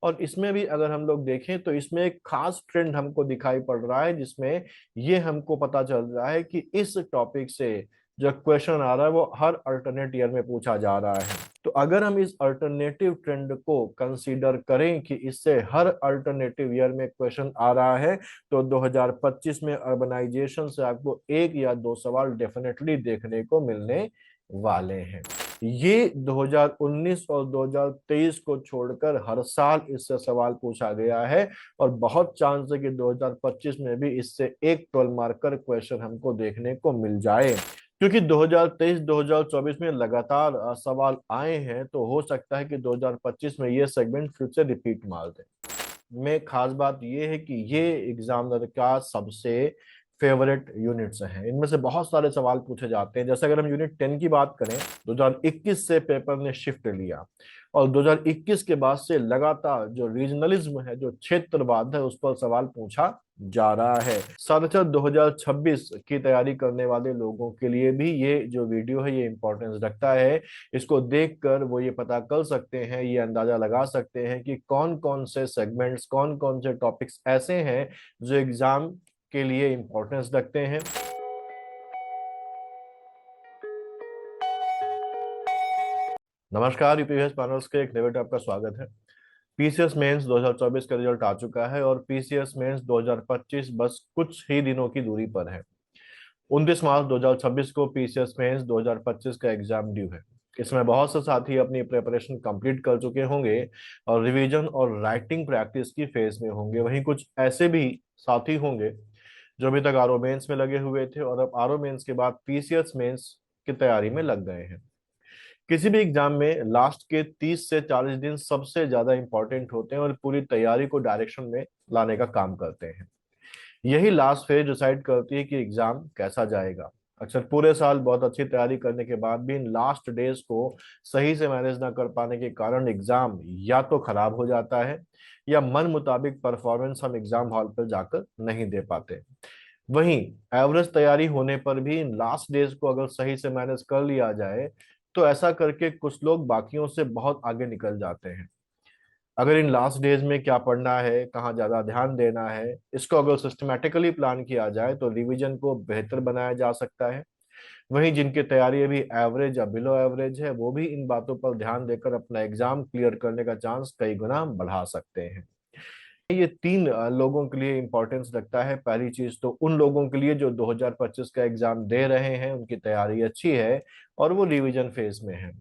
और इसमें भी अगर हम लोग देखें तो इसमें एक खास ट्रेंड हमको दिखाई पड़ रहा है, जिसमें ये हमको पता चल रहा है कि इस टॉपिक से जो क्वेश्चन आ रहा है वो हर अल्टरनेट ईयर में पूछा जा रहा है। तो अगर हम इस अल्टरनेटिव ट्रेंड को कंसीडर करें कि इससे हर अल्टरनेटिव ईयर में क्वेश्चन आ रहा है, तो 2025 में अर्बनाइजेशन से आपको एक या दो सवाल डेफिनेटली देखने को मिलने वाले हैं। ये 2019 और 2023 को छोड़कर हर साल इससे सवाल पूछा गया है, और बहुत चांस है कि 2025 में भी इससे एक 12 मार्कर क्वेश्चन हमको देखने को मिल जाए। क्योंकि 2023-2024 में लगातार सवाल आए हैं, तो हो सकता है कि 2025 में ये सेगमेंट फिर से रिपीट मार दे। में खास बात ये है कि ये एग्जामिनर का सबसे फेवरेट यूनिट्स हैं। इनमें से बहुत सारे सवाल पूछे जाते हैं। जैसे अगर हम यूनिट 10 की बात करें, 2021 से पेपर ने शिफ्ट लिया, और 2021 के बाद से लगातार जो रीजनलिज्म है, जो क्षेत्रवाद है, उस पर सवाल पूछा जा रहा है। साथ 2026 की तैयारी करने वाले लोगों के लिए भी ये जो वीडियो है ये इंपॉर्टेंस रखता है। इसको देखकर वो ये पता कर सकते हैं, ये अंदाजा लगा सकते हैं कि कौन कौन से सेगमेंट्स, कौन कौन से टॉपिक्स ऐसे हैं जो एग्जाम के लिए इंपॉर्टेंस रखते हैं। नमस्कार, यूपीएस पैनल्स के एक नए वीडियो आपका स्वागत है। पीसीएस मेंस 2024 का रिजल्ट आ चुका है, और पीसीएस मेंस 2025 बस कुछ ही दिनों की दूरी पर है। 29 मार्च 2026 को पीसीएस मेंस 2025 का एग्जाम ड्यू है। इसमें बहुत से साथी अपनी प्रिपरेशन कंप्लीट कर चुके होंगे और रिवीजन और राइटिंग प्रैक्टिस की फेज में होंगे। वहीं कुछ ऐसे भी साथी होंगे जो अभी तक आरओ मेंस में लगे हुए थे और अब आरओ मेंस के बाद पीसीएस मेंस की तैयारी में लग गए हैं। किसी भी एग्जाम में लास्ट के 30 से 40 दिन सबसे ज्यादा इंपॉर्टेंट होते हैं और पूरी तैयारी को डायरेक्शन में लाने का काम करते हैं। यही लास्ट फेज डिसाइड करती है कि एग्जाम कैसा जाएगा। अक्सर पूरे साल बहुत अच्छी तैयारी करने के बाद भी इन लास्ट डेज को सही से मैनेज ना कर पाने के कारण एग्जाम या तो खराब हो जाता है, या मन मुताबिक परफॉर्मेंस हम एग्जाम हॉल पर जाकर नहीं दे पाते। वहीं एवरेज तैयारी होने पर भी इन लास्ट डेज को अगर सही से मैनेज कर लिया जाए, तो ऐसा करके कुछ लोग बाकियों से बहुत आगे निकल जाते हैं। अगर इन लास्ट डेज में क्या पढ़ना है, कहाँ ज्यादा ध्यान देना है, इसको अगर सिस्टमेटिकली प्लान किया जाए तो रिवीजन को बेहतर बनाया जा सकता है। वहीं जिनकी तैयारी अभी एवरेज या बिलो एवरेज है, वो भी इन बातों पर ध्यान देकर अपना एग्जाम क्लियर करने का चांस कई गुना बढ़ा सकते हैं। ये तीन लोगों के लिए इंपॉर्टेंस रखता है। पहली चीज तो उन लोगों के लिए जो 2025 का एग्जाम दे रहे हैं, उनकी तैयारी अच्छी है और वो रिवीजन फेज में है।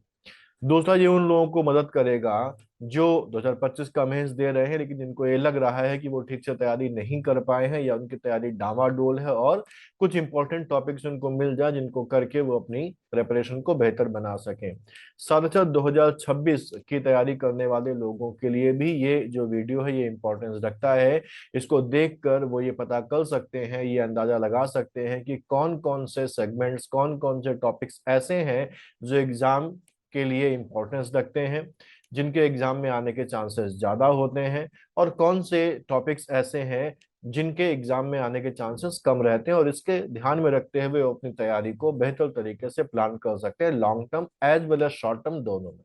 दूसरा, ये उन लोगों को मदद करेगा जो 2025 का मेंस दे रहे हैं, लेकिन जिनको ये लग रहा है कि वो ठीक से तैयारी नहीं कर पाए हैं या उनकी तैयारी डामाडोल है, और कुछ इंपॉर्टेंट टॉपिक्स उनको मिल जाए जिनको करके वो अपनी प्रिपरेशन को बेहतर बना सकें। साथ ही साथ 2026 की तैयारी करने वाले लोगों के लिए भी ये जो वीडियो है ये इंपॉर्टेंस रखता है। इसको देखकर वो ये पता कर सकते हैं, ये अंदाजा लगा सकते हैं कि कौन कौन से सेगमेंट्स, कौन कौन से टॉपिक्स ऐसे हैं जो एग्जाम के लिए इंपॉर्टेंस रखते हैं, जिनके एग्जाम में आने के चांसेस ज्यादा होते हैं, और कौन से टॉपिक्स ऐसे हैं जिनके एग्जाम में आने के चांसेस कम रहते हैं। और इसके ध्यान में रखते हुए वो अपनी तैयारी को बेहतर तरीके से प्लान कर सकते हैं, long term as well as short term दोनों में।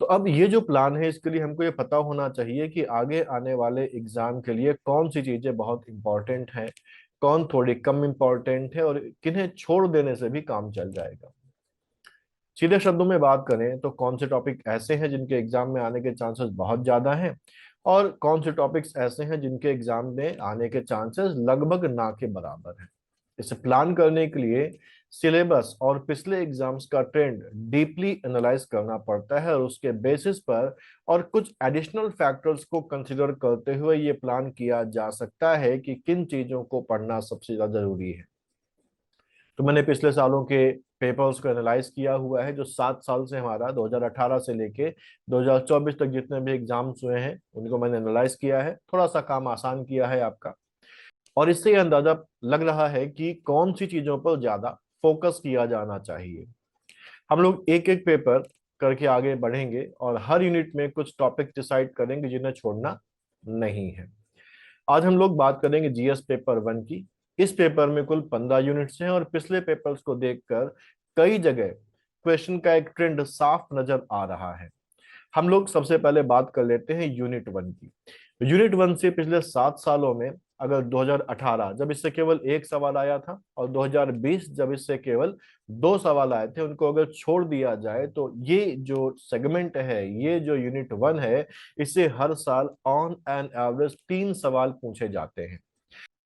तो अब ये जो प्लान है, इसके लिए हमको ये पता होना चाहिए कि आगे आने वाले एग्जाम के लिए कौन सी चीजें बहुत इंपॉर्टेंट हैं, कौन थोड़ी कम इंपॉर्टेंट है, और किन्हें छोड़ देने से भी काम चल जाएगा। सीधे शब्दों में बात करें तो कौन से टॉपिक ऐसे हैं जिनके एग्जाम में आने के चांसेस बहुत ज्यादा हैं, और कौन से टॉपिक्स ऐसे हैं जिनके एग्जाम में आने के चांसेस लगभग ना के बराबर हैं। इसे प्लान करने के लिए सिलेबस और पिछले एग्जाम्स का ट्रेंड डीपली एनालाइज करना पड़ता है, और उसके बेसिस पर और कुछ एडिशनल फैक्टर्स को कंसिडर करते हुए ये प्लान किया जा सकता है कि किन चीजों को पढ़ना सबसे ज्यादा जरूरी है। तो मैंने पिछले सालों के पेपर्स को एनालाइज किया हुआ है, जो 7 साल से हमारा 2018 से लेके 2024 तक जितने भी एग्जाम्स हुए हैं उनको मैंने एनालाइज किया है। थोड़ा सा काम आसान किया है आपका, और इससे ये अंदाजा लग रहा है कि कौन सी चीजों पर ज्यादा फोकस किया जाना चाहिए। हम लोग एक एक पेपर करके आगे बढ़ेंगे और हर यूनिट में कुछ टॉपिक डिसाइड करेंगे जिन्हें छोड़ना नहीं है। आज हम लोग बात करेंगे जीएस पेपर 1 की। इस पेपर में कुल 15 यूनिट्स हैं, और पिछले पेपर्स को देखकर कई जगह क्वेश्चन का एक ट्रेंड साफ नजर आ रहा है। हम लोग सबसे पहले बात कर लेते हैं यूनिट वन की। यूनिट वन से पिछले 7 सालों में, अगर 2018 जब इससे केवल एक सवाल आया था और 2020 जब इससे केवल दो सवाल आए थे, उनको अगर छोड़ दिया जाए तो ये जो सेगमेंट है, ये जो यूनिट वन है, इससे हर साल ऑन एन एवरेज 3 सवाल पूछे जाते हैं।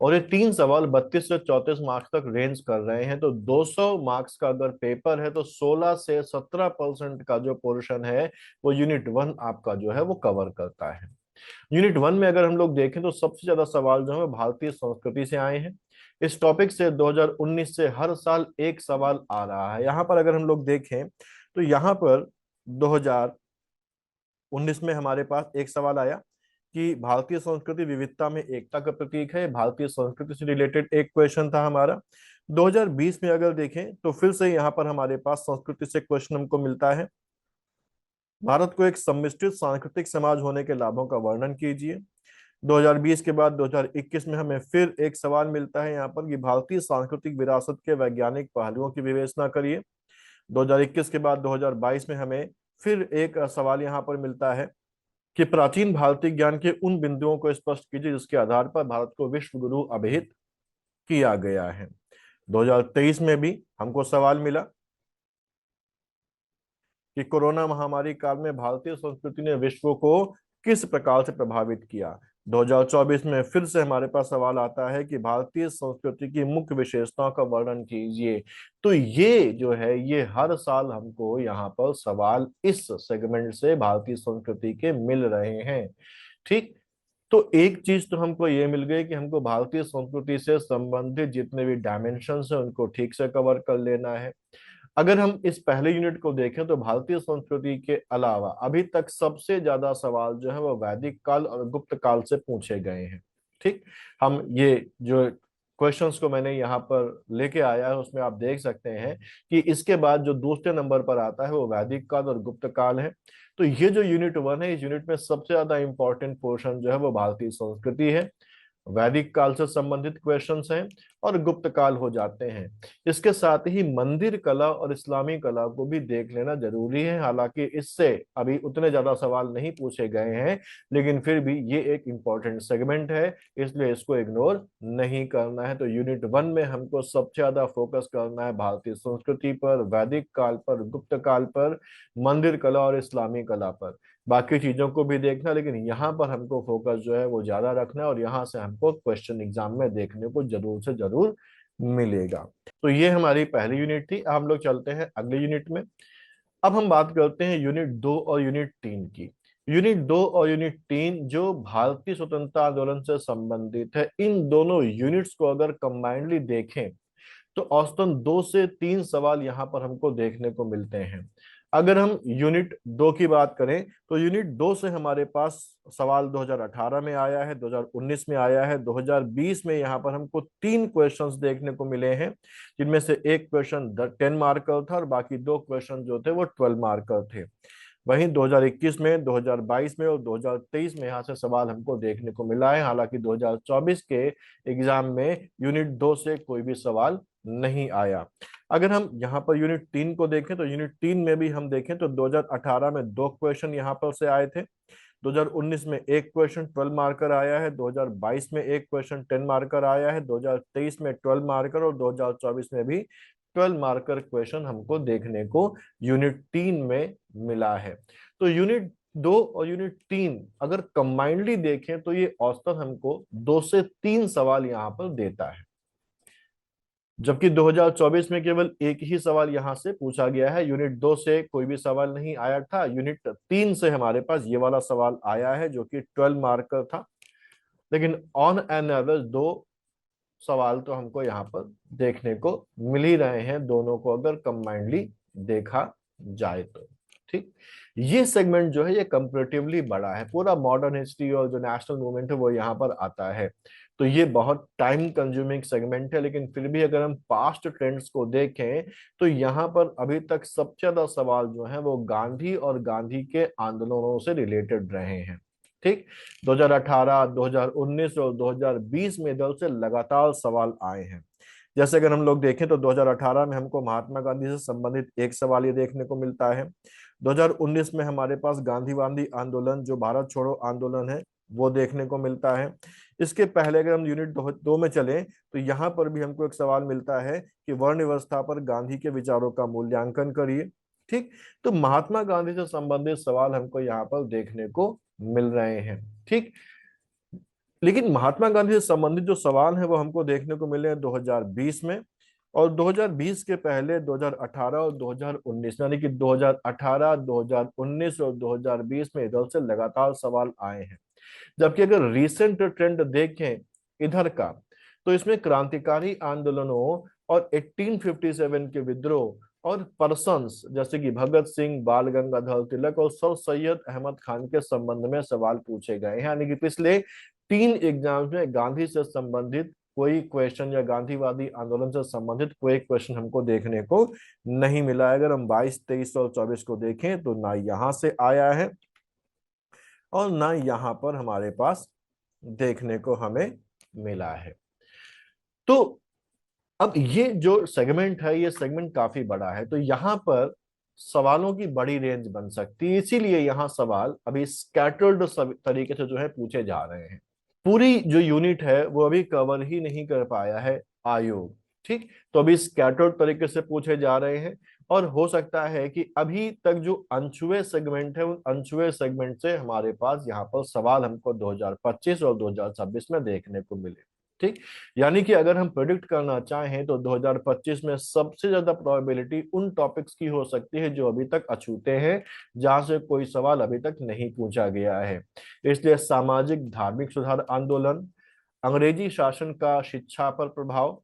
और ये 3 सवाल 32 से 34 मार्क्स तक रेंज कर रहे हैं। तो 200 मार्क्स का अगर पेपर है तो 16 से 17% का जो पोर्शन है वो यूनिट वन आपका जो है वो कवर करता है। यूनिट वन में अगर हम लोग देखें तो सबसे ज्यादा सवाल जो है भारतीय संस्कृति से आए हैं। इस टॉपिक से 2019 से हर साल एक सवाल आ रहा है। यहाँ पर अगर हम लोग देखें तो यहाँ पर 2019 में हमारे पास एक सवाल आया कि भारतीय संस्कृति विविधता में एकता का प्रतीक है। भारतीय संस्कृति से रिलेटेड एक क्वेश्चन था हमारा। 2020 में अगर देखें तो फिर से यहाँ पर हमारे पास संस्कृति से क्वेश्चन हमको मिलता है। भारत को एक सम्मिश्रित सांस्कृतिक समाज होने के लाभों का वर्णन कीजिए। 2020 के बाद 2021 में हमें फिर एक सवाल मिलता है यहाँ पर कि भारतीय सांस्कृतिक विरासत के वैज्ञानिक पहलुओं की विवेचना करिए। 2021 के बाद 2022 में हमें फिर एक सवाल यहाँ पर मिलता है कि प्राचीन भारतीय ज्ञान के उन बिंदुओं को स्पष्ट कीजिए जिसके आधार पर भारत को विश्व गुरु अभिहित किया गया है। 2023 में भी हमको सवाल मिला कि कोरोना महामारी काल में भारतीय संस्कृति ने विश्व को किस प्रकार से प्रभावित किया। 2024 में फिर से हमारे पास सवाल आता है कि भारतीय संस्कृति की मुख्य विशेषताओं का वर्णन कीजिए। तो ये जो है ये हर साल हमको यहाँ पर सवाल इस सेगमेंट से भारतीय संस्कृति के मिल रहे हैं। ठीक, तो एक चीज तो हमको ये मिल गई कि हमको भारतीय संस्कृति से संबंधित जितने भी डायमेंशन है उनको ठीक से कवर कर लेना है। अगर हम इस पहले यूनिट को देखें तो भारतीय संस्कृति के अलावा अभी तक सबसे ज्यादा सवाल जो है वो वैदिक काल और गुप्त काल से पूछे गए हैं। ठीक, हम ये जो क्वेश्चंस को मैंने यहाँ पर लेके आया है उसमें आप देख सकते हैं कि इसके बाद जो दूसरे नंबर पर आता है वो वैदिक काल और गुप्त काल है। तो ये जो यूनिट वन है, इस यूनिट में सबसे ज्यादा इंपॉर्टेंट पोर्शन जो है वो भारतीय संस्कृति है। वैदिक काल से संबंधित क्वेश्चंस हैं और गुप्त काल हो जाते हैं। इसके साथ ही मंदिर कला और इस्लामी कला को भी देख लेना जरूरी है। हालांकि इससे अभी उतने ज्यादा सवाल नहीं पूछे गए हैं, लेकिन फिर भी ये एक इम्पोर्टेंट सेगमेंट है, इसलिए इसको इग्नोर नहीं करना है। तो यूनिट वन में हमको सबसे ज्यादा फोकस करना है भारतीय संस्कृति पर, वैदिक काल पर, गुप्त काल पर, मंदिर कला और इस्लामी कला पर। बाकी चीजों को भी देखना, लेकिन यहाँ पर हमको फोकस जो है वो ज्यादा रखना है और यहाँ से हमको क्वेश्चन एग्जाम में देखने को जरूर से जरूर मिलेगा। तो ये हमारी पहली यूनिट थी। अब हम लोग चलते हैं अगले यूनिट में। अब हम बात करते हैं यूनिट दो और यूनिट तीन की। यूनिट दो और यूनिट तीन जो भारतीय स्वतंत्रता आंदोलन से संबंधित है, इन दोनों यूनिट्स को अगर कंबाइंडली देखें तो औसतन 2 से 3 सवाल यहाँ पर हमको देखने को मिलते हैं। अगर हम यूनिट दो की बात करें तो यूनिट दो से हमारे पास सवाल 2018 में आया है, 2019 में आया है, 2020 में यहाँ पर हमको 3 क्वेश्चंस देखने को मिले हैं, जिनमें से एक क्वेश्चन 10 मार्कर था और बाकी 2 क्वेश्चन जो थे वो 12 मार्कर थे। वहीं 2021 में, 2022 में और 2023 में यहाँ से सवाल हमको देखने को मिला है। हालांकि 2024 के एग्जाम में यूनिट दो से कोई भी सवाल नहीं आया। अगर हम यहाँ पर यूनिट तीन को देखें तो यूनिट तीन में भी हम देखें तो 2018 में 2 क्वेश्चन यहाँ पर से आए थे, 2019 में एक क्वेश्चन 12 मार्कर आया है, 2022 में एक क्वेश्चन 10 मार्कर आया है, 2023 में 12 मार्कर और 2024 में भी 12 मार्कर क्वेश्चन हमको देखने को यूनिट तीन में मिला है। तो यूनिट दो और यूनिट तीन अगर कंबाइंडली देखें तो ये औसतन हमको 2 से 3 सवाल यहाँ पर देता है, जबकि 2024 में केवल एक ही सवाल यहां से पूछा गया है। यूनिट दो से कोई भी सवाल नहीं आया था, यूनिट तीन से हमारे पास ये वाला सवाल आया है जो कि 12 मार्कर था। लेकिन ऑन एन एवरेज 2 सवाल तो हमको यहाँ पर देखने को मिल ही रहे हैं, दोनों को अगर कंबाइंडली देखा जाए तो। ठीक, ये सेगमेंट जो है ये कंपैरेटिवली बड़ा है, पूरा मॉडर्न हिस्ट्री और जो नेशनल मूवमेंट है वो यहाँ पर आता है। तो ये बहुत टाइम कंज्यूमिंग सेगमेंट है, लेकिन फिर भी अगर हम पास्ट ट्रेंड्स को देखें तो यहाँ पर अभी तक सबसे ज्यादा सवाल जो है वो गांधी और गांधी के आंदोलनों से रिलेटेड रहे हैं। ठीक, 2018, 2019 और 2020 में दल से लगातार सवाल आए हैं। जैसे अगर हम लोग देखें तो 2018 में हमको महात्मा गांधी से संबंधित एक सवाल ये देखने को मिलता है, 2019 में हमारे पास गांधीवादी आंदोलन, जो भारत छोड़ो आंदोलन है, वो देखने को मिलता है। इसके पहले अगर हम यूनिट 2 में चलें तो यहाँ पर भी हमको एक सवाल मिलता है कि वर्ण व्यवस्था पर गांधी के विचारों का मूल्यांकन करिए। ठीक, तो महात्मा गांधी से संबंधित सवाल हमको यहाँ पर देखने को मिल रहे हैं। ठीक, लेकिन महात्मा गांधी से संबंधित जो सवाल है वो हमको देखने को मिले हैं 2020 में, और 2020 के पहले 2018 और 2019, यानी कि 2018, 2019 और 2020 में इधर से लगातार सवाल आए हैं। जबकि अगर रीसेंट ट्रेंड देखें इधर का, तो इसमें क्रांतिकारी आंदोलनों और 1857 के विद्रोह और पर्सन्स जैसे कि भगत सिंह, बाल गंगाधर तिलक और सर सैयद अहमद खान के संबंध में सवाल पूछे गए हैं। यानी कि पिछले 3 एग्जाम्स में गांधी से संबंधित कोई क्वेश्चन या गांधीवादी आंदोलन से संबंधित कोई क्वेश्चन हमको देखने को नहीं मिला है। अगर हम 22, 23 और 24 को देखें तो ना यहाँ से आया है और ना यहाँ पर हमारे पास देखने को हमें मिला है। तो अब ये जो सेगमेंट है, ये सेगमेंट काफी बड़ा है, तो यहाँ पर सवालों की बड़ी रेंज बन सकती है। इसीलिए यहाँ सवाल अभी स्कैटर्ड तरीके से जो है पूछे जा रहे हैं। पूरी जो यूनिट है वो अभी कवर ही नहीं कर पाया है आयोग। ठीक, तो अभी स्कैटर्ड तरीके से पूछे जा रहे हैं, और हो सकता है कि अभी तक जो अनछुए सेगमेंट है, उन अनछुए सेगमेंट से हमारे पास यहाँ पर सवाल हमको 2025 और 2026 में देखने को मिले। ठीक, यानी कि अगर हम प्रिडिक्ट करना चाहें तो 2025 में सबसे ज्यादा प्रोबेबिलिटी उन टॉपिक्स की हो सकती है जो अभी तक अछूते हैं, जहां से कोई सवाल अभी तक नहीं पूछा गया है। इसलिए सामाजिक धार्मिक सुधार आंदोलन, अंग्रेजी शासन का शिक्षा पर प्रभाव,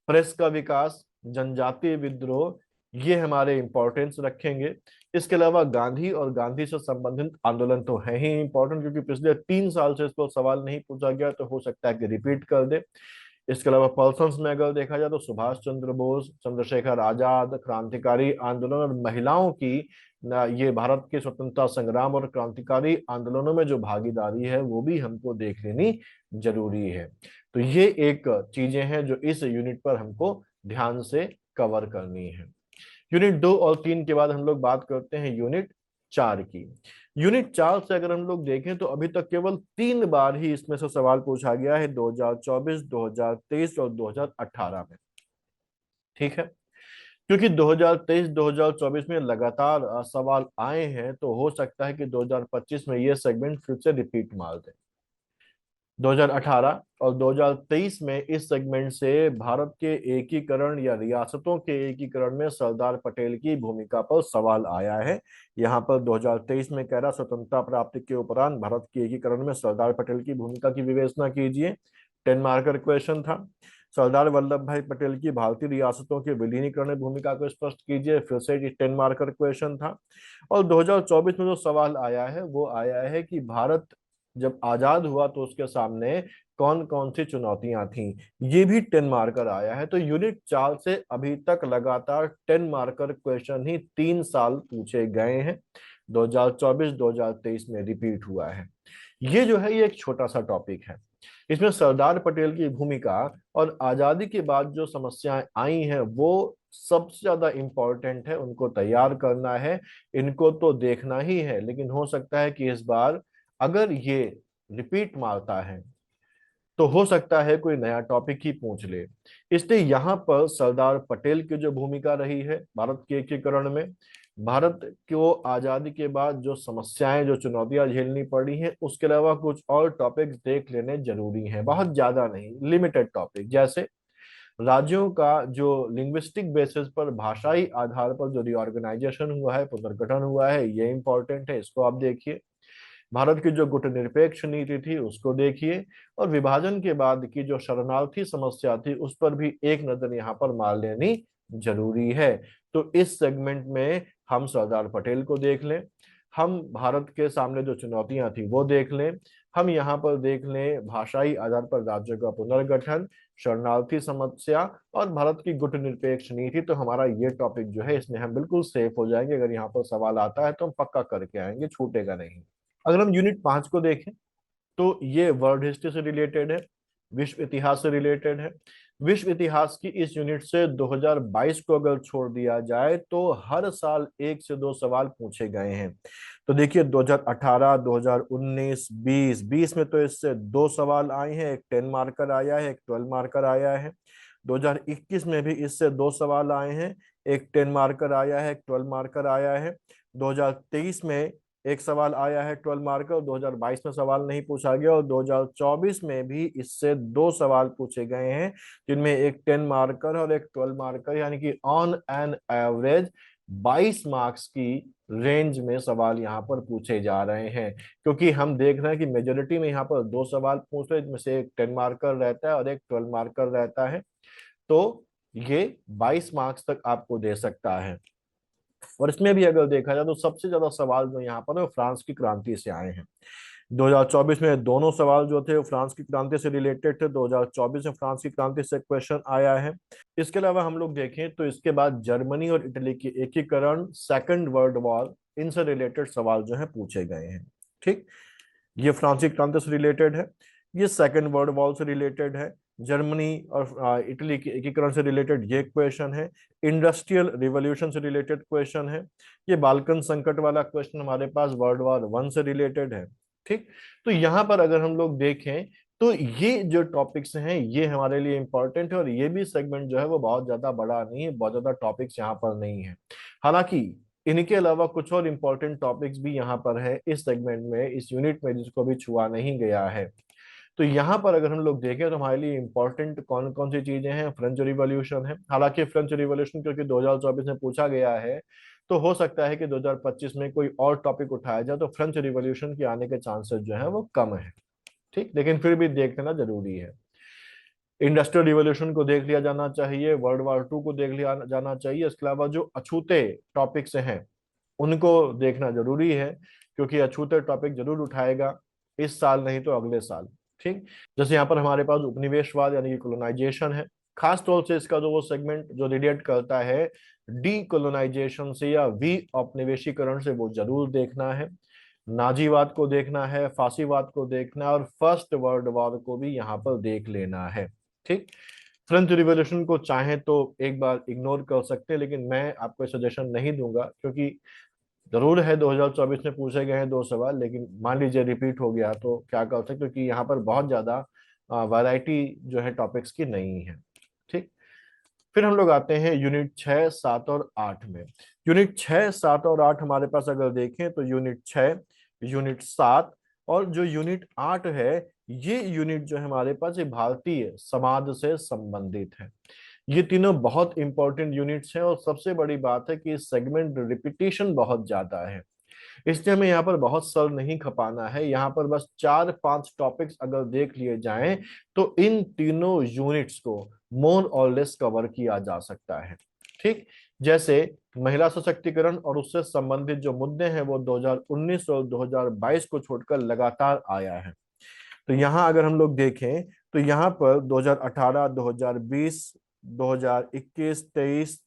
प्रेस का विकास, जनजातीय विद्रोह, ये हमारे इंपॉर्टेंस रखेंगे। इसके अलावा गांधी और गांधी से संबंधित आंदोलन तो है ही इंपॉर्टेंट, क्योंकि पिछले 3 साल से इस पर सवाल नहीं पूछा गया, तो हो सकता है कि रिपीट कर दे। इसके अलावा पर्सन्स में अगर देखा जाए तो सुभाष चंद्र बोस, चंद्रशेखर आजाद, क्रांतिकारी आंदोलन और महिलाओं की ये भारत के स्वतंत्रता संग्राम और क्रांतिकारी आंदोलनों में जो भागीदारी है वो भी हमको देख लेनी जरूरी है। तो ये एक चीजें हैं जो इस यूनिट पर हमको ध्यान से कवर करनी है। यूनिट 2 और 3 के बाद हम लोग बात करते हैं यूनिट 4 की। यूनिट 4 से अगर हम लोग देखें तो अभी तक केवल 3 बार ही इसमें से सवाल पूछा गया है, 2024, 2023 और 2018 में। ठीक है, क्योंकि 2023, 2024 में लगातार सवाल आए हैं, तो हो सकता है कि 2025 में ये सेगमेंट फिर से रिपीट मार दे। 2018 और 2023 में इस सेगमेंट से भारत के एकीकरण या रियासतों के एकीकरण में सरदार पटेल की भूमिका पर सवाल आया है। यहाँ पर 2023 में कह रहा, स्वतंत्रता प्राप्ति के उपरांत भारत के एकीकरण में सरदार पटेल की भूमिका की विवेचना कीजिए। 10 मार्कर क्वेश्चन था। सरदार वल्लभ भाई पटेल की भारतीय रियासतों के विलीनीकरण में भूमिका को स्पष्ट कीजिए, फिर से 10 मार्कर क्वेश्चन था। और 2024 में जो सवाल आया है वो आया है कि भारत जब आजाद हुआ तो उसके सामने कौन कौन सी चुनौतियां थीं, ये भी 10 मार्कर आया है। तो यूनिट 4 से अभी तक लगातार 10 मार्कर क्वेश्चन ही 3 साल पूछे गए हैं। 2024, 2023 में रिपीट हुआ है। ये जो है ये एक छोटा सा टॉपिक है। इसमें सरदार पटेल की भूमिका और आजादी के बाद जो समस्याएं आई हैं वो सबसे ज्यादा इंपॉर्टेंट है, उनको तैयार करना है, इनको तो देखना ही है। लेकिन हो सकता है कि इस बार अगर ये रिपीट मारता है तो हो सकता है कोई नया टॉपिक ही पूछ ले। इसलिए यहाँ पर सरदार पटेल की जो भूमिका रही है भारत के एकीकरण में, भारत को आजादी के बाद जो समस्याएं, जो चुनौतियां झेलनी पड़ी हैं, उसके अलावा कुछ और टॉपिक्स देख लेने जरूरी हैं। बहुत ज्यादा नहीं, लिमिटेड टॉपिक, जैसे राज्यों का जो लिंग्विस्टिक बेसिस पर, भाषाई आधार पर जो रिऑर्गेनाइजेशन हुआ है, पुनर्गठन हुआ है, ये इंपॉर्टेंट है, इसको आप देखिए। भारत की जो गुटनिरपेक्ष नीति थी उसको देखिए, और विभाजन के बाद की जो शरणार्थी समस्या थी उस पर भी एक नजर यहाँ पर मार लेनी जरूरी है। तो इस सेगमेंट में हम सरदार पटेल को देख लें, हम भारत के सामने जो चुनौतियां थी वो देख लें, हम यहाँ पर देख लें भाषाई आधार पर राज्यों का पुनर्गठन, शरणार्थी समस्या और भारत की गुटनिरपेक्ष नीति। तो हमारा ये टॉपिक जो है इसमें हम बिल्कुल सेफ हो जाएंगे। अगर यहाँ पर सवाल आता है तो हम पक्का करके आएंगे, छूटेगा नहीं। अगर हम यूनिट 5 को देखें तो ये वर्ल्ड हिस्ट्री से रिलेटेड है, विश्व इतिहास से रिलेटेड है। विश्व इतिहास की इस यूनिट से 2022 को अगर छोड़ दिया जाए तो हर साल 1 से 2 सवाल पूछे गए हैं। तो देखिए 2018, 2019, 20 में तो इससे 2 सवाल आए हैं, एक 10 मार्कर आया है, एक 12 मार्कर आया है। 2021 में भी इससे 2 सवाल आए हैं, एक 10 मार्कर आया है, एक 12 मार्कर आया है। 2023 में एक सवाल आया है 12 मार्कर, 2022 में सवाल नहीं पूछा गया, और 2024 में भी इससे 2 सवाल पूछे गए हैं, जिनमें एक 10 मार्कर और एक 12 मार्कर, यानी कि ऑन एन एवरेज 22 मार्क्स की रेंज में सवाल यहाँ पर पूछे जा रहे हैं। क्योंकि हम देख रहे हैं कि मेजोरिटी में यहाँ पर 2 सवाल पूछ रहे हैं, जिसमें से एक 10 मार्कर रहता है और एक 12 मार्कर रहता है। तो ये 22 मार्क्स तक आपको दे सकता है। और इसमें भी अगर देखा जाए तो सबसे ज्यादा सवाल जो यहाँ पर है वो फ्रांस की क्रांति से आए हैं। 2024 में दोनों सवाल जो थे वो फ्रांस की क्रांति से रिलेटेड थे। 2024 में फ्रांस की क्रांति से क्वेश्चन आया है। इसके अलावा हम लोग देखें तो इसके बाद जर्मनी और इटली की एकीकरण, सेकंड वर्ल्ड वॉर, इनसे रिलेटेड सवाल जो है पूछे गए हैं। ठीक, ये फ्रांसीसी क्रांति से रिलेटेड है, ये सेकेंड वर्ल्ड वॉर से रिलेटेड है, जर्मनी और इटली के एकीकरण से रिलेटेड ये क्वेश्चन है, इंडस्ट्रियल रिवॉल्यूशन से रिलेटेड क्वेश्चन है, ये बाल्कन संकट वाला क्वेश्चन हमारे पास वर्ल्ड वॉर 1 से रिलेटेड है। ठीक, तो यहाँ पर अगर हम लोग देखें तो ये जो टॉपिक्स हैं ये हमारे लिए इंपॉर्टेंट है, और ये भी सेगमेंट जो है वो बहुत ज्यादा बड़ा नहीं है, बहुत ज्यादा टॉपिक्स यहाँ पर नहीं है। हालांकि इनके अलावा कुछ और इम्पोर्टेंट टॉपिक्स भी यहाँ पर है इस सेगमेंट में, इस यूनिट में, जिसको भी छुआ नहीं गया है। तो यहाँ पर अगर हम लोग देखें तो हमारे लिए इंपॉर्टेंट कौन कौन सी चीजें हैं, फ्रेंच रिवॉल्यूशन है। हालांकि फ्रेंच रिवॉल्यूशन क्योंकि 2024 में पूछा गया है, तो हो सकता है कि 2025 में कोई और टॉपिक उठाया जाए, तो फ्रेंच रिवॉल्यूशन के आने के चांसेस जो है वो कम है। ठीक, लेकिन फिर भी देख लेना जरूरी है। इंडस्ट्रियल रिवॉल्यूशन को देख लिया जाना चाहिए, वर्ल्ड वॉर 2 को देख लिया जाना चाहिए। इसके अलावा जो अछूते टॉपिक्स हैं उनको देखना जरूरी है, क्योंकि अछूते टॉपिक जरूर उठाएगा इस साल, नहीं तो अगले साल। ठीक, जैसे यहाँ पर हमारे पास उपनिवेशवाद यानी कि कोलोनाइजेशन है। खास तौर से इसका जो वो सेगमेंट जो रिलेट करता है डी कोलोनाइजेशन से या वी औपनिवेशीकरण से, वो जरूर देखना है। नाजीवाद को देखना है, फांसीवाद को देखना है, और फर्स्ट वर्ल्ड वॉर को भी यहाँ पर देख लेना है। ठीक, फ्रेंच रिवॉल्यूशन को चाहे तो एक बार इग्नोर कर सकते हैं, लेकिन मैं आपको सजेशन नहीं दूंगा, क्योंकि जरूर है 2024 में पूछे गए हैं 2 सवाल, लेकिन मान लीजिए रिपीट हो गया तो क्या कर सकते, क्योंकि यहाँ पर बहुत ज्यादा वैरायटी जो है टॉपिक्स की नहीं है। ठीक, फिर हम लोग आते हैं यूनिट 6, 7 और 8 में। यूनिट 6, 7 और 8 हमारे पास अगर देखें तो यूनिट 6, यूनिट 7 और जो यूनिट 8 है, ये यूनिट जो है हमारे पास ये भारतीय समाज से संबंधित है। ये तीनों बहुत इंपॉर्टेंट यूनिट्स हैं, और सबसे बड़ी बात है कि सेगमेंट रिपीटिशन बहुत ज्यादा है, इसलिए हमें यहाँ पर बहुत सर नहीं खपाना है। यहाँ पर बस 4-5 टॉपिक्स अगर देख लिए जाएं तो इन तीनों यूनिट्स को मोर और लेस कवर किया जा सकता है। ठीक, जैसे महिला सशक्तिकरण और उससे संबंधित जो मुद्दे हैं वो 2019 और 2022 को छोड़कर लगातार आया है। तो यहाँ अगर हम लोग देखें तो यहाँ पर 2018, 2020, 2021, 23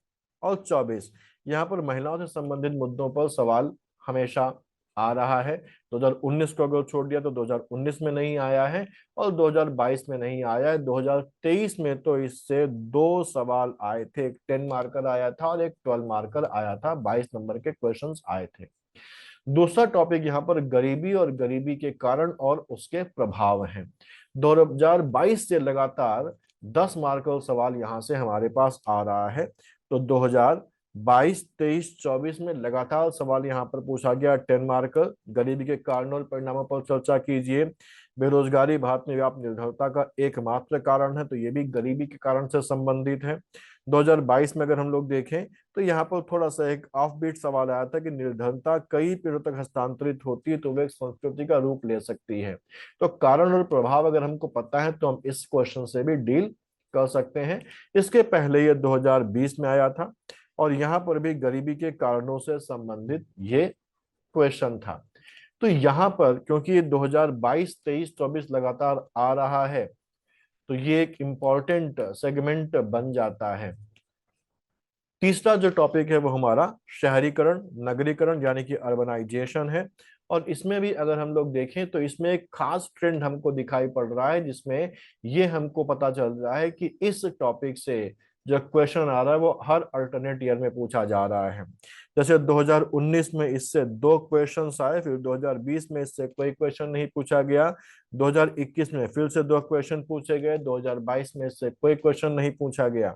और 24 यहाँ पर महिलाओं से संबंधित मुद्दों पर सवाल हमेशा आ रहा है। 2019 को अगर छोड़ दिया तो 2019 में नहीं आया है, और 2022 में नहीं आया है। 2023 में तो इससे 2 सवाल आए थे, एक 10 मार्कर आया था और एक 12 मार्कर आया था, 22 नंबर के क्वेश्चंस आए थे। दूसरा टॉपिक यहाँ पर गरीबी और गरीबी के कारण और उसके प्रभाव हैं। 2022 से लगातार 10 मार्कर सवाल यहाँ से हमारे पास आ रहा है। तो 2022, 23, 24 में लगातार सवाल यहाँ पर पूछा गया 10 मार्कर। गरीबी के कारणों और परिणामों पर चर्चा कीजिए। बेरोजगारी भारत में व्याप्त निर्धनता का एकमात्र कारण है, तो ये भी गरीबी के कारण से संबंधित है। 2022 में अगर हम लोग देखें तो यहाँ पर थोड़ा सा एक ऑफ बीट सवाल आया था कि निर्धनता कई पीढ़ियों तक हस्तांतरित होती है तो वह एक संस्कृति का रूप ले सकती है। तो कारण और प्रभाव अगर हमको पता है तो हम इस क्वेश्चन से भी डील कर सकते हैं। इसके पहले ये 2020 में आया था, और यहाँ पर भी गरीबी के कारणों से संबंधित ये क्वेश्चन था। तो यहाँ पर क्योंकि ये 2022, 23, 24 लगातार आ रहा है, तो ये एक इंपॉर्टेंट सेगमेंट बन जाता है। तीसरा जो टॉपिक है वो हमारा शहरीकरण, नगरीकरण यानी कि अर्बनाइजेशन है। और इसमें भी अगर हम लोग देखें तो इसमें एक खास ट्रेंड हमको दिखाई पड़ रहा है, जिसमें ये हमको पता चल रहा है कि इस टॉपिक से जो क्वेश्चन आ रहा है वो हर अल्टरनेट ईयर में पूछा जा रहा है। जैसे 2019 में इससे दो क्वेश्चंस आए, फिर 2020 में इससे कोई क्वेश्चन नहीं पूछा गया, 2021 में फिर से दो क्वेश्चन पूछे गए, 2022 में इससे कोई क्वेश्चन नहीं पूछा गया,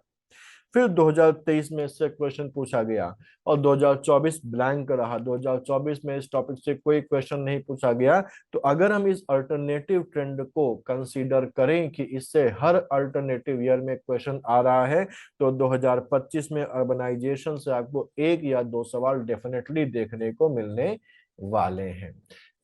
फिर 2023 में इससे क्वेश्चन पूछा गया, और 2024 ब्लैंक रहा। 2024 में इस टॉपिक से कोई क्वेश्चन नहीं पूछा गया। तो अगर हम इस अल्टरनेटिव ट्रेंड को कंसीडर करें कि इससे हर अल्टरनेटिव ईयर में क्वेश्चन आ रहा है, तो 2025 में अर्बनाइजेशन से आपको एक या दो सवाल डेफिनेटली देखने को मिलने वाले हैं।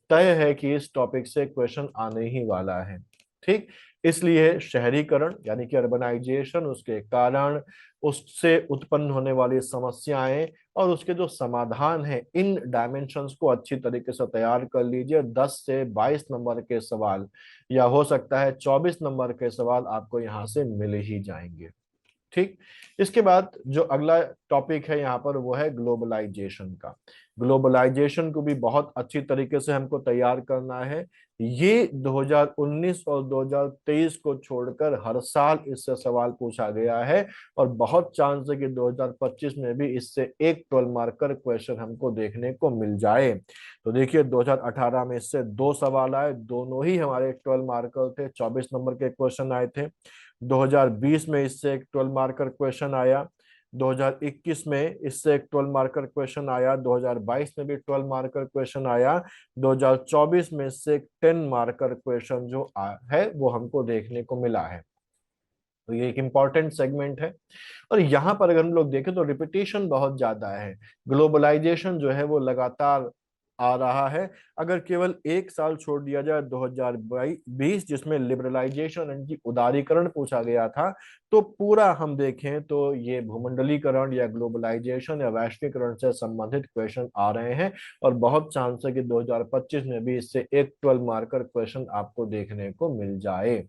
तय है कि इस टॉपिक से क्वेश्चन आने ही वाला है। ठीक, इसलिए शहरीकरण यानी कि अर्बनाइजेशन, उसके कारण, उससे उत्पन्न होने वाली समस्याएं और उसके जो समाधान है, इन डायमेंशंस को अच्छी तरीके से तैयार कर लीजिए। 10 से 22 नंबर के सवाल या हो सकता है 24 नंबर के सवाल आपको यहाँ से मिल ही जाएंगे। ठीक, इसके बाद जो अगला टॉपिक है यहाँ पर वो है ग्लोबलाइजेशन का। ग्लोबलाइजेशन को भी बहुत अच्छी तरीके से हमको तैयार करना है। ये 2019 और 2023 को छोड़कर हर साल इससे सवाल पूछा गया है, और बहुत चांस है कि 2025 में भी इससे एक 12 मार्कर क्वेश्चन हमको देखने को मिल जाए। तो देखिए 2018 में इससे दो सवाल आए, दोनों ही हमारे 12 मार्कर थे, 24 नंबर के क्वेश्चन आए थे। 2020 में इससे एक 12 मार्कर क्वेश्चन आया, 2021 में इससे एक 12 मार्कर क्वेश्चन आया, 2022 में भी 12 मार्कर क्वेश्चन आया, 2024 में इससे एक 10 मार्कर क्वेश्चन जो है वो हमको देखने को मिला है। तो ये एक इम्पॉर्टेंट सेगमेंट है। और यहाँ पर अगर हम लोग देखें तो रिपीटेशन बहुत ज्यादा है। ग्लोबलाइजेशन जो है वो लगातार आ रहा है। अगर केवल एक साल छोड़ दिया जाए 2020 जिसमें लिबरलाइजेशन यानी कि उदारीकरण पूछा गया था, तो पूरा हम देखें तो ये भूमंडलीकरण या ग्लोबलाइजेशन या वैश्वीकरण से संबंधित क्वेश्चन आ रहे हैं, और बहुत चांस है कि 2025 में भी इससे एक 12 मार्कर क्वेश्चन आपको देखने को मिल जाए।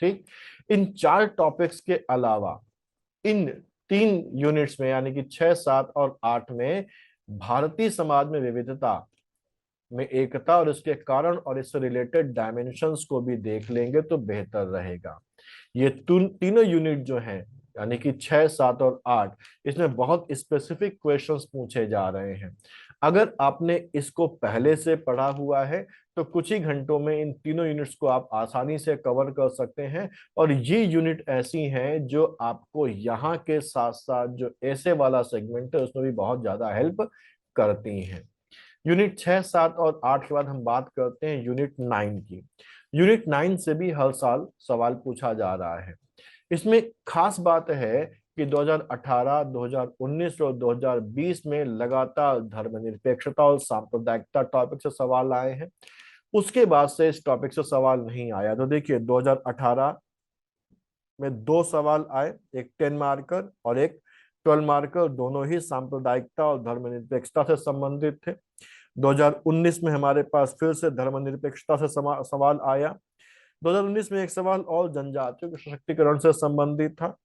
ठीक, इन चार टॉपिक्स के अलावा इन तीन यूनिट्स में यानी कि 6, 7 और 8 में भारतीय समाज में विविधता में एकता और इसके कारण और इससे रिलेटेड डायमेंशंस को भी देख लेंगे तो बेहतर रहेगा। ये तीनों यूनिट जो हैं यानी कि 6, 7 और 8, इसमें बहुत स्पेसिफिक क्वेश्चंस पूछे जा रहे हैं। अगर आपने इसको पहले से पढ़ा हुआ है तो कुछ ही घंटों में इन तीनों यूनिट्स को आप आसानी से कवर कर सकते हैं। और ये यूनिट ऐसी हैं जो आपको यहाँ के साथ साथ जो ऐसे वाला सेगमेंट है उसमें भी बहुत ज्यादा हेल्प करती हैं। यूनिट 6, 7 और 8 के बाद हम बात करते हैं यूनिट 9 की। यूनिट 9 से भी हर साल सवाल पूछा जा रहा है। इसमें खास बात है कि 2018, 2019 और 2020 में लगातार धर्मनिरपेक्षता और सांप्रदायिकता टॉपिक से सवाल आए हैं। उसके बाद से इस टॉपिक से सवाल नहीं आया। तो देखिए 2018 में दो सवाल आए, एक 10 मार्कर और एक 12 मार्कर, दोनों ही सांप्रदायिकता और धर्मनिरपेक्षता से संबंधित थे। 2019 में हमारे पास फिर से धर्मनिरपेक्षता से सवाल आया। 2019 में एक सवाल और जनजातियों के सशक्तिकरण से संबंधित था।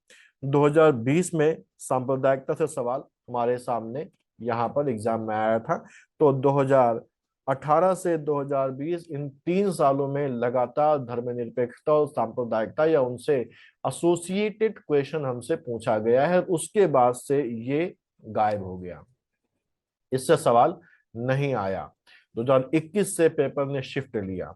2020 में सांप्रदायिकता से सवाल हमारे सामने यहाँ पर एग्जाम में आया था। तो 2018 से 2020 इन 3 सालों में लगातार धर्मनिरपेक्षता और सांप्रदायिकता या उनसे एसोसिएटेड क्वेश्चन हमसे पूछा गया है। उसके बाद से ये गायब हो गया, इससे सवाल नहीं आया। 2021 से पेपर ने शिफ्ट लिया,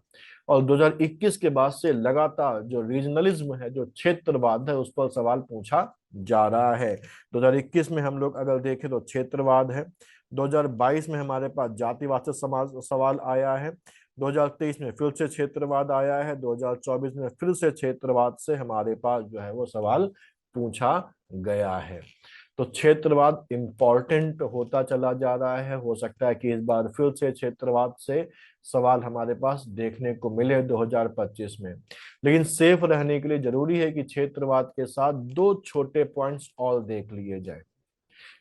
और 2021 के बाद से लगातार जो रीजनलिज्म है, जो क्षेत्रवाद है, उस पर सवाल पूछा जा रहा है। 2021 में हम लोग अगर देखें तो क्षेत्रवाद है। 2022 में हमारे पास जातिवाद से सवाल आया है। 2023 में फिर से क्षेत्रवाद आया है। 2024 में फिर से क्षेत्रवाद से हमारे पास जो है वो सवाल पूछा गया है। तो क्षेत्रवाद इंपॉर्टेंट होता चला जा रहा है। हो सकता है कि इस बार फिर से क्षेत्रवाद से सवाल हमारे पास देखने को मिले 2025 में। लेकिन सेफ रहने के लिए जरूरी है कि क्षेत्रवाद के साथ दो छोटे पॉइंट्स और देख लिए जाए।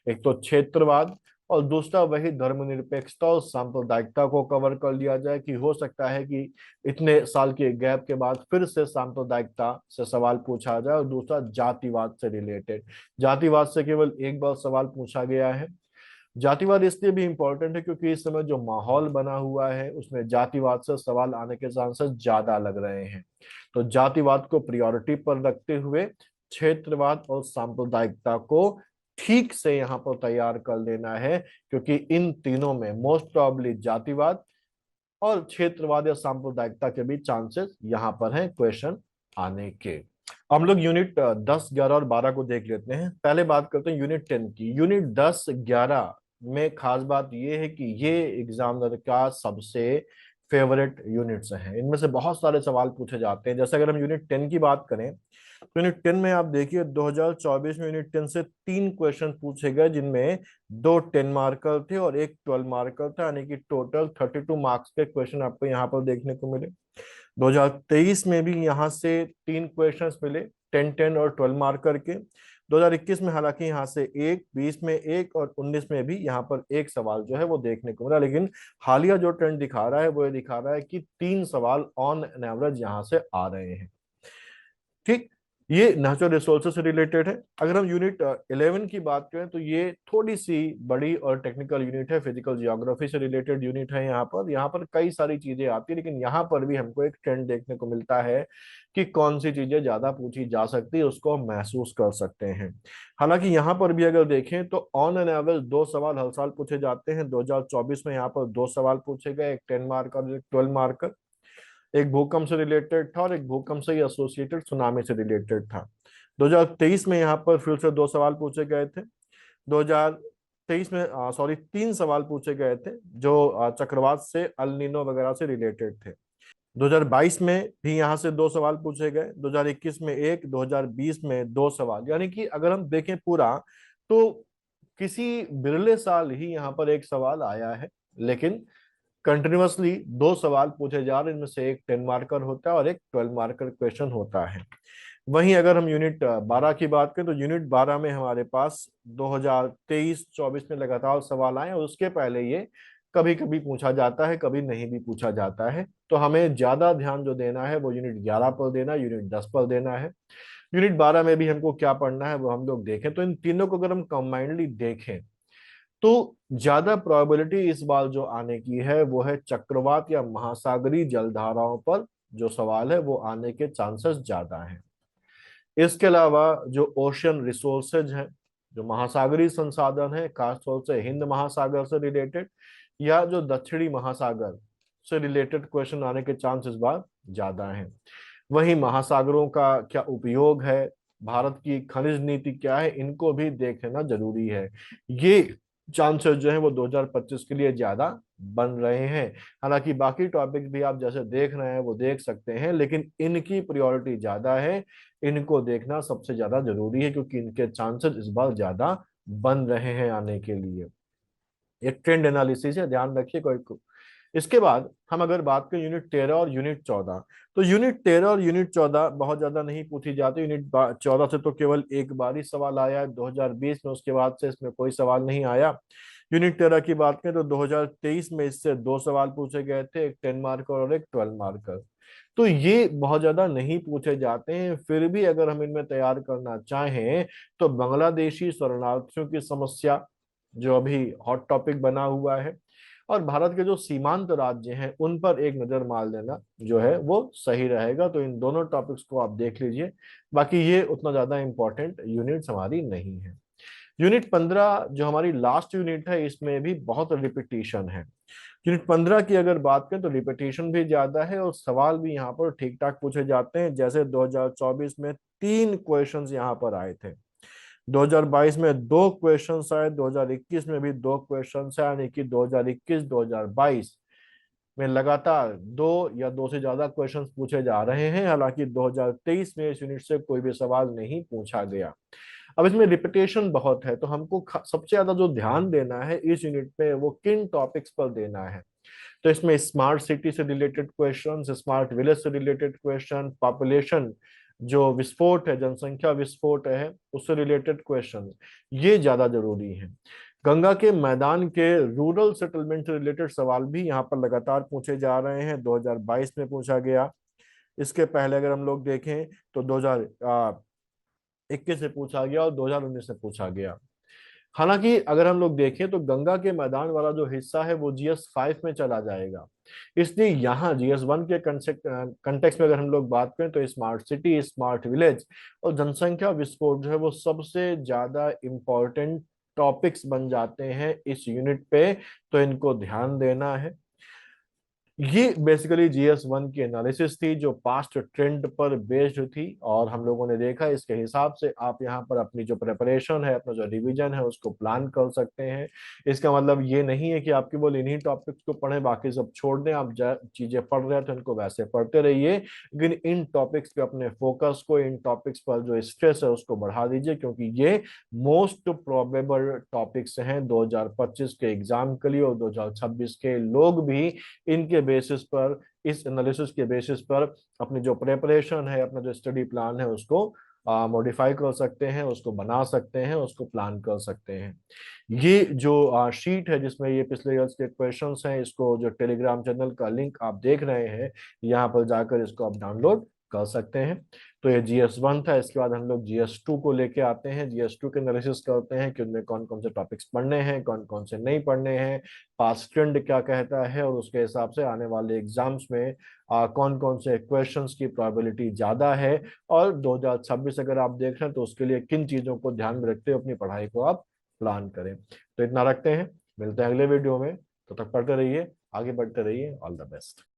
एक तो क्षेत्रवाद, और दूसरा वही धर्मनिरपेक्षता और सांप्रदायिकता को कवर कर लिया जाए कि हो सकता है कि इतने साल के गैप के बाद फिर से सांप्रदायिकता से सवाल पूछा जाए। और दूसरा जातिवाद से रिलेटेड, जातिवाद से केवल एक बार सवाल पूछा गया है। जातिवाद इसलिए भी इंपॉर्टेंट है क्योंकि इस समय जो माहौल बना हुआ है उसमें जातिवाद से सवाल आने के चांसेस ज्यादा लग रहे हैं। तो जातिवाद को प्रायोरिटी पर रखते हुए क्षेत्रवाद और सांप्रदायिकता को ठीक से यहाँ पर तैयार कर लेना है, क्योंकि इन तीनों में मोस्ट प्रॉब्ली जातिवाद और क्षेत्रवाद या सांप्रदायिकता के भी चांसेस यहाँ पर हैं क्वेश्चन आने के। हम लोग यूनिट 10, 11 और 12 को देख लेते हैं। पहले बात करते हैं यूनिट 10 की। यूनिट 10, 11 में खास बात यह है कि ये एग्जामिनर का सबसे फेवरेट यूनिट्स हैं। इनमें से बहुत सारे सवाल पूछे जाते हैं। जैसे अगर हम यूनिट 10 की बात करें तो यूनिट 10 में आप देखिए 2024 में यूनिट 10 से 3 क्वेश्चन पूछे गए, जिनमें 2 10 मार्कर थे और एक 12 मार्कर था, यानी कि टोटल 32 मार्क्स के क्वेश्चन आपको यहाँ पर देखने को मिले। 2023 में भी यहाँ से 3 क्वेश्चंस मिले, 10 10 और 12 मार्कर के। 2021 में हालांकि यहाँ से एक, 20 में एक और 19 में भी यहाँ पर एक सवाल जो है वो देखने को मिला। लेकिन हालिया जो ट्रेंड दिखा रहा है वो ये दिखा रहा है कि 3 सवाल ऑन एन एवरेज यहाँ से आ रहे हैं। ठीक, ये नेचुरल रिसोर्सेज से रिलेटेड है। अगर हम यूनिट 11 की बात करें तो ये थोड़ी सी बड़ी और टेक्निकल यूनिट है, फिजिकल जियोग्राफी से रिलेटेड यूनिट है। यहाँ पर कई सारी चीजें आती है, लेकिन यहाँ पर भी हमको एक ट्रेंड देखने को मिलता है कि कौन सी चीजें ज्यादा पूछी जा सकती है, उसको हम महसूस कर सकते हैं। हालांकि यहाँ पर भी अगर देखें तो ऑन एन एवरेज 2 सवाल हर साल पूछे जाते हैं। 2024 में यहाँ पर 2 सवाल पूछे गए, एक 10 मार्क और एक 12 मार्कर। एक भूकंप से रिलेटेड था और एक भूकंप से ही एसोसिएटेड सुनामी से रिलेटेड था। 2023 में यहाँ पर फिर से 2 सवाल पूछे गए थे। 2023 में 3 सवाल पूछे गए थे जो चक्रवात से, अल नीनो वगैरह से रिलेटेड थे। 2022 में भी यहाँ से 2 सवाल पूछे गए, 2021 में एक, 2020 में 2 सवाल। यानी कि अगर हम देखें पूरा तो किसी बिरले साल ही यहाँ पर एक सवाल आया है, लेकिन कंटिन्यूअसली 2 सवाल पूछे जा रहे हैं। इनमें से एक 10 मार्कर होता है और एक 12 मार्कर क्वेश्चन होता है। वहीं अगर हम यूनिट 12 की बात करें तो यूनिट 12 में हमारे पास 2023-24 में लगातार सवाल आए और उसके पहले ये कभी कभी पूछा जाता है, कभी नहीं भी पूछा जाता है। तो हमें ज्यादा ध्यान जो देना है वो यूनिट 11 पर देना है, यूनिट 10 पर देना है। यूनिट 12 में भी हमको क्या पढ़ना है वो हम लोग देखें तो इन तीनों को अगर हम कंबाइंडली देखें तो ज्यादा प्रोबेबिलिटी इस बार जो आने की है वो है चक्रवात या महासागरीय जलधाराओं पर जो सवाल है वो आने के चांसेस ज्यादा हैं। इसके अलावा जो ओशियन रिसोर्सेज हैं, जो महासागरीय संसाधन है, खासतौर से हिंद महासागर से रिलेटेड या जो दक्षिणी महासागर से रिलेटेड क्वेश्चन आने के चांस इस बार ज्यादा हैं। वहीं महासागरों का क्या उपयोग है, भारत की खनिज नीति क्या है, इनको भी देख लेना जरूरी है। ये चांसेस जो है वो 2025 के लिए ज्यादा बन रहे हैं। हालांकि बाकी टॉपिक भी आप जैसे देख रहे हैं वो देख सकते हैं, लेकिन इनकी प्रायोरिटी ज्यादा है। इनको देखना सबसे ज्यादा जरूरी है क्योंकि इनके चांसेस इस बार ज्यादा बन रहे हैं आने के लिए। एक ट्रेंड एनालिसिस है, ध्यान रखिए कोई को। इसके बाद हम अगर बात करें यूनिट 13 और यूनिट 14, तो यूनिट 13 और यूनिट 14 बहुत ज्यादा नहीं पूछी जाती। यूनिट 14 से तो केवल एक बार ही सवाल आया है 2020 में, उसके बाद से इसमें कोई सवाल नहीं आया। यूनिट 13 की बात करें तो 2023 में इससे 2 सवाल पूछे गए थे, एक 10 मार्कर और एक 12 मार्कर। तो ये बहुत ज्यादा नहीं पूछे जाते हैं। फिर भी अगर हम इनमें तैयार करना चाहें तो बांग्लादेशी शरणार्थियों की समस्या जो अभी हॉट टॉपिक बना हुआ है, और भारत के जो सीमांत राज्य हैं उन पर एक नजर मार देना जो है वो सही रहेगा। तो इन दोनों टॉपिक्स को आप देख लीजिए। बाकी ये उतना ज्यादा इंपॉर्टेंट यूनिट्स हमारी नहीं है। यूनिट 15 जो हमारी लास्ट यूनिट है, इसमें भी बहुत रिपीटिशन है। यूनिट 15 की अगर बात करें तो रिपीटिशन भी ज्यादा है और सवाल भी यहाँ पर ठीक ठाक पूछे जाते हैं। जैसे 2024 में 3 क्वेश्चंस यहाँ पर आए थे, 2022 में 2 क्वेश्चंस आए, 2021 में भी 2 क्वेश्चंस आए, यानी कि 2021-2022 में लगातार 2 या 2 से ज्यादा क्वेश्चंस पूछे जा रहे हैं। हालांकि 2023 में इस यूनिट से कोई भी सवाल नहीं पूछा गया। अब इसमें रिपीटेशन बहुत है, तो हमको सबसे ज्यादा जो ध्यान देना है इस यूनिट पे वो किन टॉपिक्स पर देना है। तो इसमें स्मार्ट सिटी से रिलेटेड क्वेश्चन, स्मार्ट विलेज से रिलेटेड क्वेश्चन, पॉपुलेशन जो विस्फोट है, जनसंख्या विस्फोट है, उससे रिलेटेड क्वेश्चन, ये ज्यादा जरूरी है। गंगा के मैदान के रूरल सेटलमेंट से रिलेटेड सवाल भी यहाँ पर लगातार पूछे जा रहे हैं। 2022 में पूछा गया, इसके पहले अगर हम लोग देखें तो 2021 से पूछा गया और 2019 से पूछा गया। हालांकि अगर हम लोग देखें तो गंगा के मैदान वाला जो हिस्सा है वो GS5 में चला जाएगा। इसलिए यहाँ GS1 के कंटेक्स्ट में अगर हम लोग बात करें तो स्मार्ट सिटी, स्मार्ट विलेज और जनसंख्या विस्फोट जो है वो सबसे ज्यादा इम्पोर्टेंट टॉपिक्स बन जाते हैं इस यूनिट पे। तो इनको ध्यान देना है। ये बेसिकली GS1 की एनालिसिस थी जो पास्ट ट्रेंड पर बेस्ड थी, और हम लोगों ने देखा इसके हिसाब से आप यहाँ पर अपनी जो प्रिपरेशन है, अपना जो रिवीजन है उसको प्लान कर सकते हैं। इसका मतलब ये नहीं है कि आप केवल इन्हीं टॉपिक्स को पढ़ें बाकी सब छोड़ दें। आप चीजें पढ़ रहे हैं तो इनको वैसे पढ़ते रहिए, लेकिन इन टॉपिक्स पे अपने फोकस को, इन टॉपिक्स पर जो स्ट्रेस है उसको बढ़ा दीजिए, क्योंकि ये मोस्ट प्रोबेबल टॉपिक्स हैं 2025 के एग्जाम के लिए, और 2026 के लोग भी इनके बेसिस पर, इस एनालिसिस के बेसिस पर अपनी जो प्रिपरेशन है, अपना जो स्टडी प्लान है उसको मॉडिफाई कर सकते हैं, उसको बना सकते हैं, उसको प्लान कर सकते हैं। ये जो शीट है जिसमें ये पिछले ईयर्स के क्वेश्चंस हैं, इसको जो टेलीग्राम चैनल का लिंक आप देख रहे हैं यहाँ पर जाकर इसको आप डाउनलोड कर सकते हैं। तो ये GS1 था। इसके बाद हम लोग GS2 को लेके आते हैं, GS2 के एनालिसिस करते हैं कि उनमें कौन कौन से टॉपिक्स पढ़ने हैं, कौन कौन से नहीं पढ़ने हैं, पास्ट ट्रेंड क्या कहता है, और उसके हिसाब से आने वाले एग्जाम्स में कौन कौन से क्वेश्चंस की प्रोबेबिलिटी ज्यादा है, और 2026 अगर आप देख रहे हैं तो उसके लिए किन चीजों को ध्यान में रखते हुए अपनी पढ़ाई को आप प्लान करें। तो इतना रखते हैं, मिलते हैं अगले वीडियो में। तो तक पढ़ते रहिए, आगे बढ़ते रहिए। All the best.